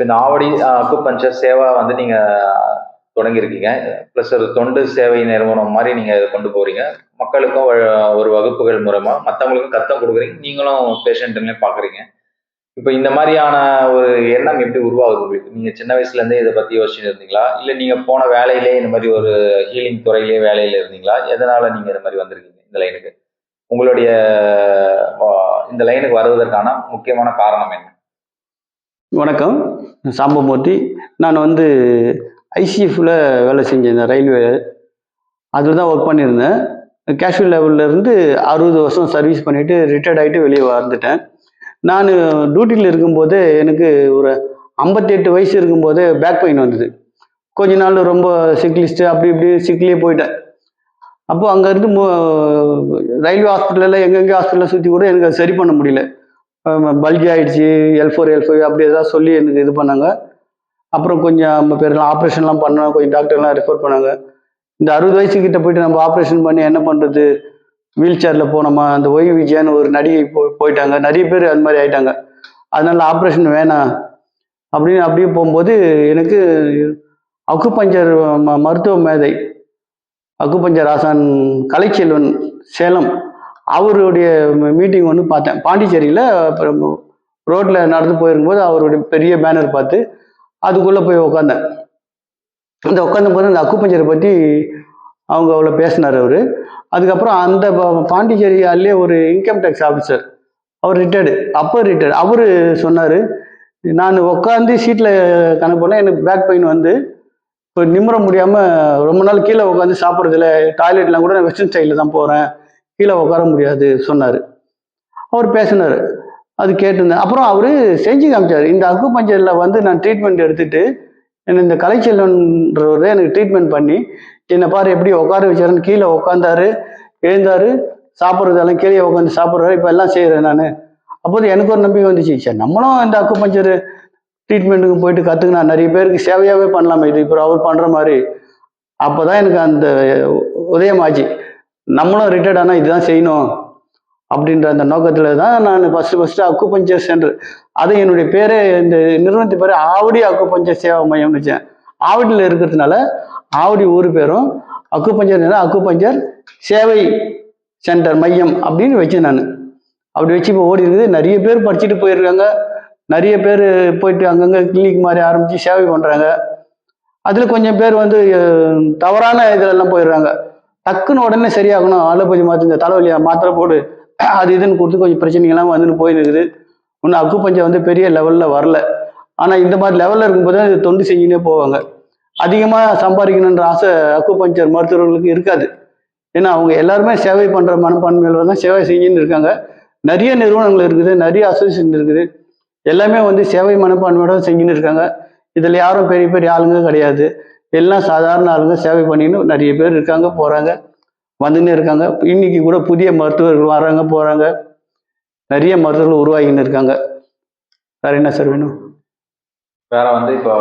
இப்போ இந்த ஆவடி அக்குபஞ்சர் சேவா வந்து நீங்க தொடங்கியிருக்கீங்க. ப்ளஸ் ஒரு தொண்டு சேவை நிறுவனம் மாதிரி நீங்க இதை கொண்டு போறீங்க. மக்களுக்கும் ஒரு வகுப்புகள் மூலமா மற்றவங்களுக்கும் கத்தம் கொடுக்குறீங்க. நீங்களும் பேஷண்ட்டுங்களே பார்க்குறீங்க. இப்போ இந்த மாதிரியான ஒரு எண்ணம் எப்படி உருவாகுது உங்களுக்கு? நீங்க சின்ன வயசுல இருந்தே இதை பத்தி யோசிச்சுட்டு இருந்தீங்களா? இல்ல நீங்க போன வேலையிலே இந்த மாதிரி ஒரு ஹீலிங் துறையிலே வேலையில இருந்தீங்களா? எதனால நீங்க இந்த மாதிரி வந்திருக்கீங்க இந்த லைனுக்கு? உங்களுடைய இந்த லைனுக்கு வருவதற்கான முக்கியமான காரணம் என்ன? வணக்கம், சாம்பமூர்த்தி. நான் வந்து ஐசிஎஃப்ல வேலை செஞ்சேன், ரயில்வே. அதில் தான் ஒர்க் பண்ணியிருந்தேன். கேஷுவல் லெவல்லேருந்து 60 வருஷம் சர்வீஸ் பண்ணிவிட்டு ரிட்டையர்ட் ஆகிட்டு வெளியே வந்துட்டேன். நான் டியூட்டியில் இருக்கும்போது எனக்கு ஒரு 58 வயசு இருக்கும்போது பேக் பெயின் வந்தது. கொஞ்ச நாள் ரொம்ப சிக்லிஸ்ட்டு அப்படி இப்படி சிக்லேயே போயிட்டேன். அப்போது அங்கேருந்து ரயில்வே ஹாஸ்பிட்டலில் எங்கெங்கே ஹாஸ்பிட்டலில் சுற்றி கூட எனக்கு அது சரி பண்ண முடியல. பல்ஜி ஆகிடுச்சி, L4 L5 அப்படி ஏதாவது சொல்லி எனக்கு இது பண்ணாங்க. அப்புறம் கொஞ்சம் நம்ம பேர்லாம் ஆப்ரேஷன்லாம் பண்ணோம். கொஞ்சம் டாக்டர்லாம் ரெஃபர் பண்ணாங்க. இந்த 60 வயசுக்கிட்ட போயிட்டு நம்ம ஆப்ரேஷன் பண்ணி என்ன பண்ணுறது? வீல் சேரில் போனோமா? அந்த விஜயான்னு ஒரு நடிகை போயிட்டாங்க. நிறைய பேர் அது மாதிரி ஆயிட்டாங்க. அதனால ஆப்ரேஷன் வேணாம் அப்படின்னு அப்படியே போகும்போது எனக்கு அக்குபஞ்சர் மருத்துவ மேதை அக்குபஞ்சர் ஆசான் கலைச்செல்வன் சேலம் அவருடைய மீட்டிங் ஒன்று பார்த்தேன். பாண்டிச்சேரியில் ரோட்டில் நடந்து போயிருக்கும்போது அவருடைய பெரிய பேனர் பார்த்து அதுக்குள்ளே போய் உட்காந்தேன். அந்த உட்காந்த போது அந்த அக்குபஞ்சரை பற்றி அவங்க அவ்வளோ பேசினார் அவர். அதுக்கப்புறம் அந்த பாண்டிச்சேரியாலே ஒரு இன்கம் டேக்ஸ் ஆஃபீஸர், அவர் ரிட்டையர்டு, அவர் சொன்னார், நான் உட்காந்து சீட்டில் கணக்கு பண்ணேன், எனக்கு பேக் பெயின் வந்து இப்போ நிமிர முடியாமல் ரொம்ப நாள் கீழே உட்காந்து சாப்பிட்றதில்ல, டாய்லெட்லாம் கூட நான் வெஸ்டர்ன் ஸ்டைலில் தான் போகிறேன், கீழே உட்கார முடியாது சொன்னார். அவர் பேசினார், அது கேட்டிருந்தேன். அப்புறம் அவர் செஞ்சு காமிச்சார். இந்த அக்குபஞ்சரில் வந்து நான் ட்ரீட்மெண்ட் எடுத்துகிட்டு என்னை இந்த கலைச்செல்வன்றவர் எனக்கு ட்ரீட்மெண்ட் பண்ணி என்னை பாரு எப்படி உட்கார வச்சாருன்னு, கீழே உட்காந்தாரு, எழுந்தார், சாப்பிட்றதெல்லாம் கீழே உட்காந்து சாப்பிட்றாரு, இப்போ எல்லாம் செய்கிறேன் நான். அப்போது எனக்கு ஒரு நம்பிக்கை வந்துச்சு, சரி நம்மளும் இந்த அக்குபஞ்சர் ட்ரீட்மெண்ட்டுக்கு போயிட்டு கற்றுக்கினா நிறைய பேருக்கு சேவையாகவே பண்ணலாமே இது, இப்போ அவர் பண்ணுற மாதிரி. அப்போ தான் எனக்கு அந்த உதயமாச்சு, நம்மளும் ரிட்டையர்ட் ஆனால் இதுதான் செய்யணும் அப்படின்ற அந்த நோக்கத்தில் தான் நான் ஃபஸ்ட்டு அக்குபஞ்சர் சென்டர், அது என்னுடைய பேரே, இந்த நிறுவனத்து பேர் ஆவடி அக்குபஞ்சர் சேவா மையம் வச்சேன். ஆவடியில் இருக்கிறதுனால ஆவடி ஊர் பேரும் அக்குபஞ்சர் சேவை சென்டர் மையம் அப்படின்னு வச்சேன் நான். அப்படி வச்சு இப்போ ஓடி இருக்குது. நிறைய பேர் படிச்சுட்டு போயிருக்காங்க, நிறைய பேர் போயிட்டு அங்கங்கே கிளினிக் மாதிரி ஆரம்பித்து சேவை பண்ணுறாங்க. அதில் கொஞ்சம் பேர் வந்து தவறான இதிலெல்லாம் போயிடுறாங்க. டக்குன்னு உடனே சரியாகணும், அலோபதி மாற்று, இந்த தலைவலியை மாத்திரை போடு அது இதுன்னு கொடுத்து கொஞ்சம் பிரச்சனைகள்லாம் வந்துன்னு போயிருக்குது. இன்னும் அக்குபஞ்சர் வந்து பெரிய லெவலில் வரல. ஆனால் இந்த மாதிரி லெவலில் இருக்கும்போது இது தொண்டு செஞ்சுனே போவாங்க. அதிகமாக சம்பாதிக்கணுன்ற ஆசை அக்குபஞ்சர் மருத்துவர்களுக்கு இருக்காது. ஏன்னா அவங்க எல்லாருமே சேவை பண்ணுற மனப்பான்மையில் தான் சேவை செஞ்சுன்னு இருக்காங்க. நிறைய நிறுவனங்கள் இருக்குது, நிறைய அசோசியேஷன் இருக்குது, எல்லாமே வந்து சேவை மனப்பான்மையோட செஞ்சுன்னு இருக்காங்க. இதில் யாரும் பெரிய பெரிய ஆளுங்க கிடையாது, எல்லாம் சாதாரண ஆளுங்க சேவை பண்ணின்னு நிறைய பேர் இருக்காங்க, போகிறாங்க, வந்துன்னு இருக்காங்க. இன்னைக்கு கூட புதிய மருத்துவர்கள் வராங்க போகிறாங்க, நிறைய மருத்துவர்கள் உருவாகின்னு இருக்காங்க. வேற என்ன சார் வேணும்? வேற வந்து இப்போ